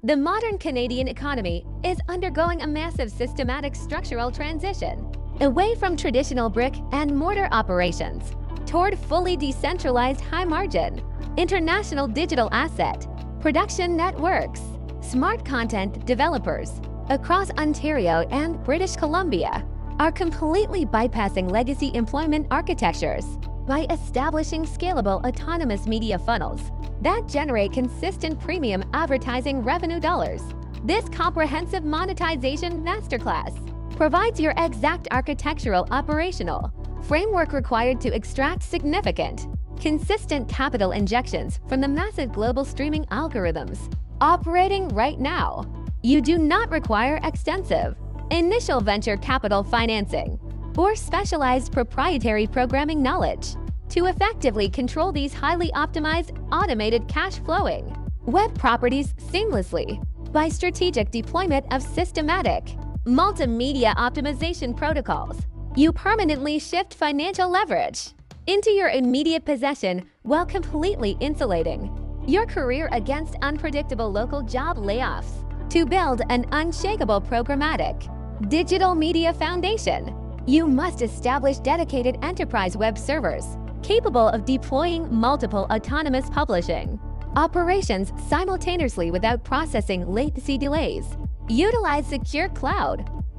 The modern Canadian economy is undergoing a massive systematic structural transition away from traditional brick-and-mortar operations toward fully decentralized high-margin, international digital asset production networks. Smart content developers across Ontario and British Columbia are completely bypassing legacy employment architectures by establishing scalable autonomous media funnels that generate consistent premium advertising revenue dollars. This comprehensive monetization masterclass provides your exact architectural operational framework required to extract significant, consistent capital injections from the massive global streaming algorithms operating right now. You do not require extensive initial venture capital financing or specialized proprietary programming knowledge to effectively control these highly optimized, automated cash-flowing web properties seamlessly by strategic deployment of systematic multimedia optimization protocols. You permanently shift financial leverage into your immediate possession while completely insulating your career against unpredictable local job layoffs to build an unshakable programmatic digital media foundation. You must establish dedicated enterprise web servers capable of deploying multiple autonomous publishing operations simultaneously without processing latency delays. Utilize secure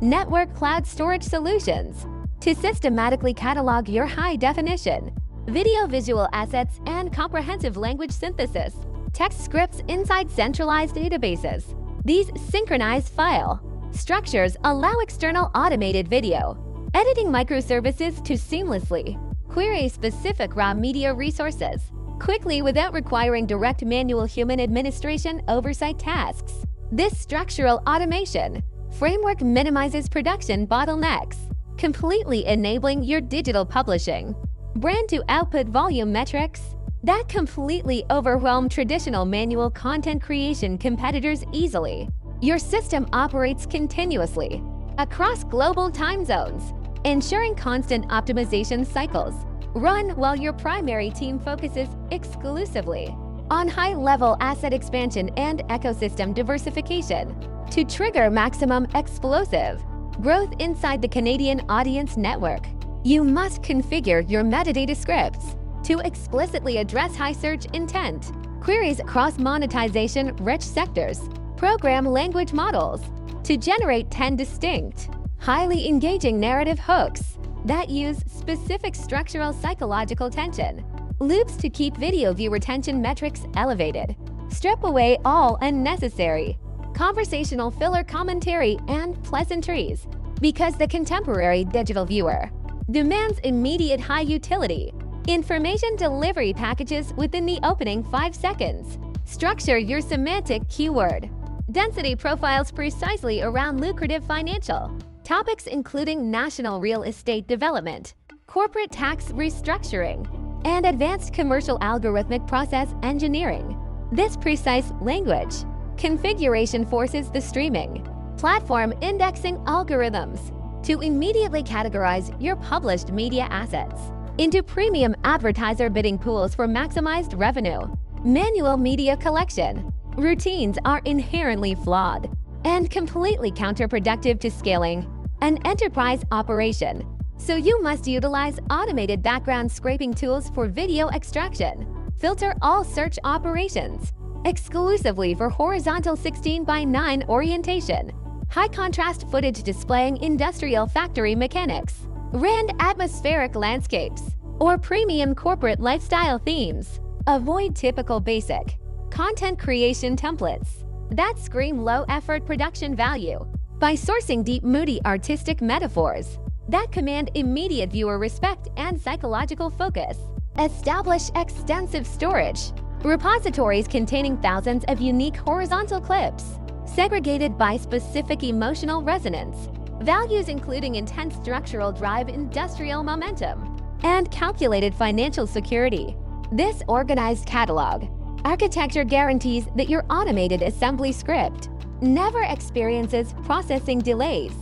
network cloud storage solutions to systematically catalog your high-definition video visual assets and comprehensive language synthesis text scripts inside centralized databases. These synchronized file structures allow external automated video editing microservices to seamlessly query specific raw media resources quickly without requiring direct manual human administration oversight tasks. This structural automation framework minimizes production bottlenecks, completely enabling your digital publishing brand-to-output volume metrics that completely overwhelm traditional manual content creation competitors easily. Your system operates continuously across global time zones, ensuring constant optimization cycles run while your primary team focuses exclusively on high-level asset expansion and ecosystem diversification to trigger maximum explosive growth inside the Canadian audience network. You must configure your metadata scripts to explicitly address high search intent queries across monetization-rich sectors, program language models to generate 10 distinct, highly engaging narrative hooks that use specific structural psychological tension loops to keep video view retention metrics elevated. Strip away all unnecessary conversational filler commentary and pleasantries because the contemporary digital viewer demands immediate high-utility information delivery packages within the opening 5 seconds. Structure your semantic keyword density profiles precisely around lucrative financial topics including national real estate development, corporate tax restructuring, and advanced commercial algorithmic process engineering. This precise language configuration forces the streaming platform indexing algorithms to immediately categorize your published media assets into premium advertiser bidding pools for maximized revenue. Manual media collection routines are inherently flawed and completely counterproductive to scaling an enterprise operation, so you must utilize automated background scraping tools for video extraction. Filter all search operations exclusively for horizontal 16:9 orientation, high-contrast footage displaying industrial factory mechanics, rand atmospheric landscapes, or premium corporate lifestyle themes. Avoid typical basic content creation templates that scream low-effort production value by sourcing deep, moody artistic metaphors that command immediate viewer respect and psychological focus. Establish extensive storage repositories containing thousands of unique horizontal clips, segregated by specific emotional resonance, values including intense structural drive, industrial momentum, and calculated financial security. This organized catalog architecture guarantees that your automated assembly script never experiences processing delays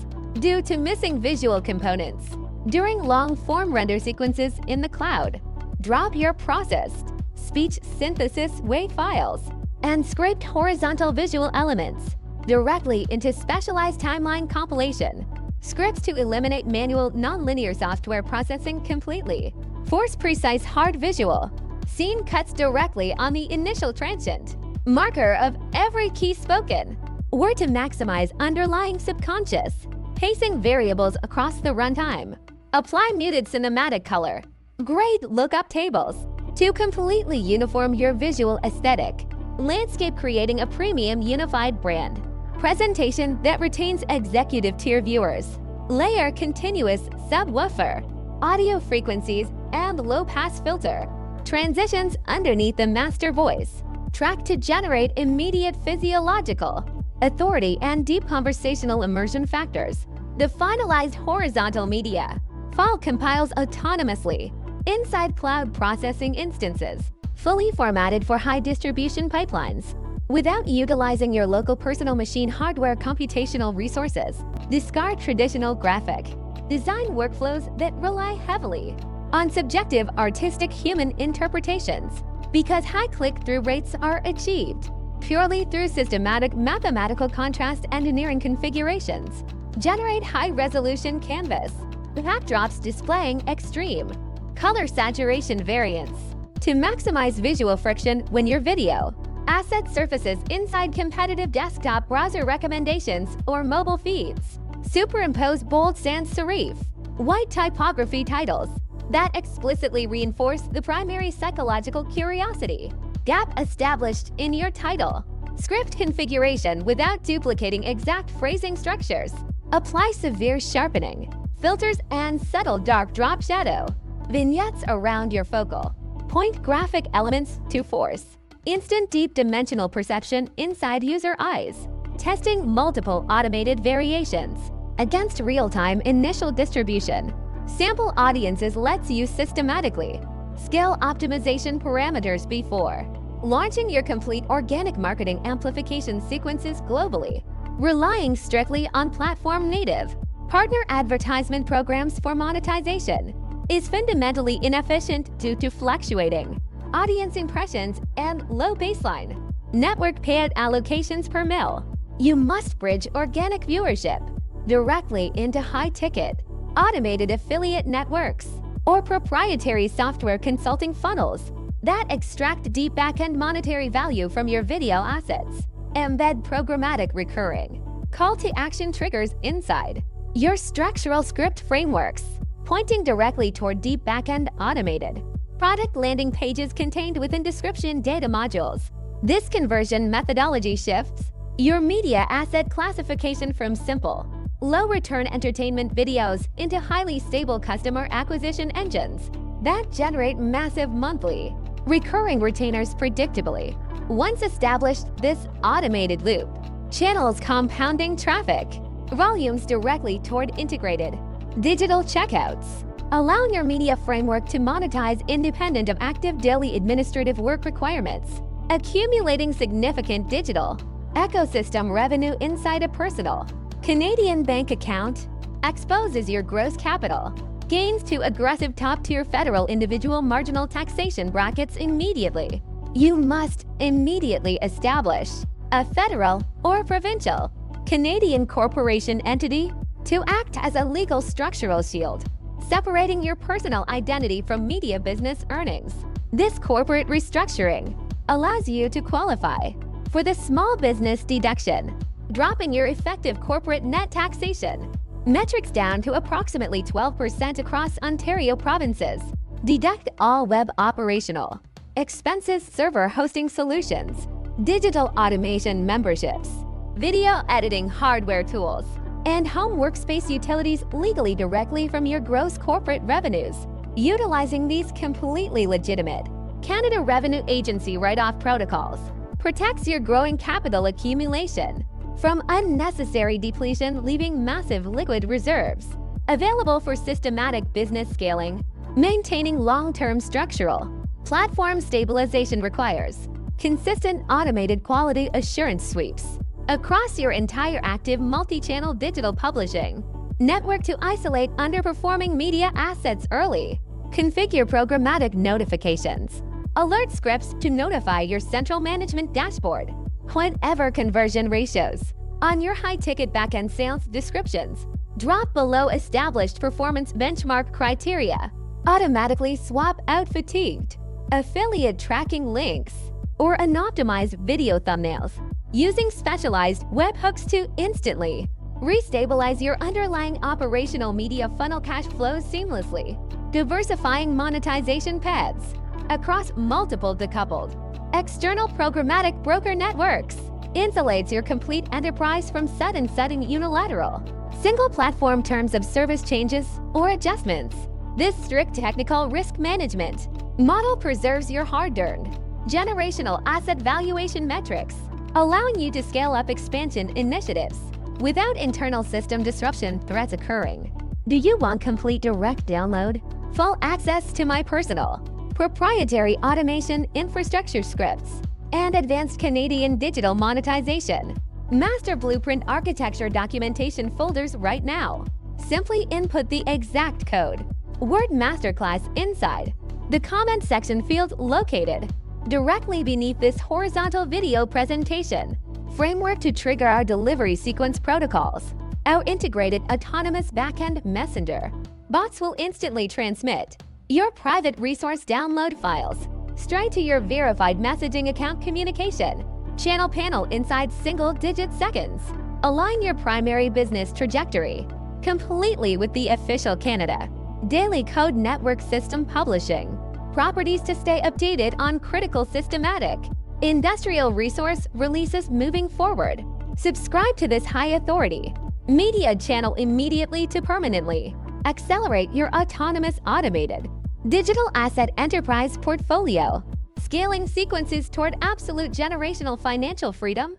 due to missing visual components. During long-form render sequences in the cloud, drop your processed speech synthesis WAV files and scraped horizontal visual elements directly into specialized timeline compilation. Scripts to eliminate manual nonlinear software processing completely. Force precise hard visual. Scene cuts directly on the initial transient. Marker of every key spoken. Or to maximize underlying subconscious. Pacing variables across the runtime. Apply muted cinematic color. Grade lookup tables. To completely uniform your visual aesthetic. Landscape creating a premium unified brand. Presentation that retains executive tier viewers. Layer continuous subwoofer. Audio frequencies and low pass filter. Transitions underneath the master voice. Track to generate immediate physiological authority and deep conversational immersion factors. The finalized horizontal media file compiles autonomously inside cloud processing instances, fully formatted for high distribution pipelines. Without utilizing your local personal machine hardware computational resources, discard traditional graphic design workflows that rely heavily on subjective artistic human interpretations, because high click-through rates are achieved purely through systematic mathematical contrast engineering configurations. Generate high-resolution canvas backdrops displaying extreme color saturation variants to maximize visual friction when your video asset surfaces inside competitive desktop browser recommendations or mobile feeds. Superimpose bold sans serif white typography titles that explicitly reinforce the primary psychological curiosity gap established in your title. Script configuration without duplicating exact phrasing structures. Apply severe sharpening, filters, and subtle dark drop shadow vignettes around your focal point graphic elements to force instant deep dimensional perception inside user eyes. Testing multiple automated variations against real-time initial distribution. Sample audiences lets you systematically scale optimization parameters before launching your complete organic marketing amplification sequences globally, relying strictly on platform native partner advertisement programs for monetization is fundamentally inefficient due to fluctuating audience impressions and low baseline network payout allocations per mil. You must bridge organic viewership directly into high-ticket automated affiliate networks or proprietary software consulting funnels that extract deep back-end monetary value from your video assets. Embed programmatic recurring call-to-action triggers inside your structural script frameworks, pointing directly toward deep back-end automated product landing pages contained within description data modules. This conversion methodology shifts your media asset classification from simple, low-return entertainment videos into highly stable customer acquisition engines that generate massive monthly, recurring retainers predictably. Once established, this automated loop channels compounding traffic volumes directly toward integrated digital checkouts, allowing your media framework to monetize independent of active daily administrative work requirements, accumulating significant digital ecosystem revenue inside a personal Canadian bank account. Exposes your gross capital gains to aggressive top-tier federal individual marginal taxation brackets immediately. You must immediately establish a federal or provincial Canadian corporation entity to act as a legal structural shield, separating your personal identity from media business earnings. This corporate restructuring allows you to qualify for the small business deduction, dropping your effective corporate net taxation metrics down to approximately 12% across Ontario provinces. Deduct all web operational expenses, server hosting solutions, digital automation memberships, video editing hardware tools, and home workspace utilities legally directly from your gross corporate revenues. Utilizing these completely legitimate Canada Revenue Agency write-off protocols protects your growing capital accumulation from unnecessary depletion, leaving massive liquid reserves available for systematic business scaling. Maintaining long-term structural platform stabilization requires consistent automated quality assurance sweeps across your entire active multi-channel digital publishing network to isolate underperforming media assets early. Configure programmatic notifications alert scripts to notify your central management dashboard, whatever conversion ratios on your high-ticket backend sales descriptions drop below established performance benchmark criteria, automatically swap out fatigued affiliate tracking links or unoptimized video thumbnails using specialized webhooks to instantly restabilize your underlying operational media funnel cash flows seamlessly, diversifying monetization paths across multiple decoupled external programmatic broker networks, insulates your complete enterprise from sudden unilateral single platform terms of service changes or adjustments. This strict technical risk management model preserves your hard-earned generational asset valuation metrics, allowing you to scale up expansion initiatives without internal system disruption threats occurring. Do you want complete direct download, full access to my personal, proprietary automation infrastructure scripts, and advanced Canadian digital monetization master blueprint architecture documentation folders right now? Simply input the exact code Word Masterclass inside the comment section field located directly beneath this horizontal video presentation framework to trigger our delivery sequence protocols. Our integrated autonomous backend messenger bots will instantly transmit your private resource download files straight to your verified messaging account communication channel panel inside single-digit seconds. Align your primary business trajectory completely with the official Canada Daily Code Network system publishing properties to stay updated on critical systematic industrial resource releases moving forward. Subscribe to this high-authority media channel immediately to permanently accelerate your autonomous automated digital asset enterprise portfolio, scaling sequences toward absolute generational financial freedom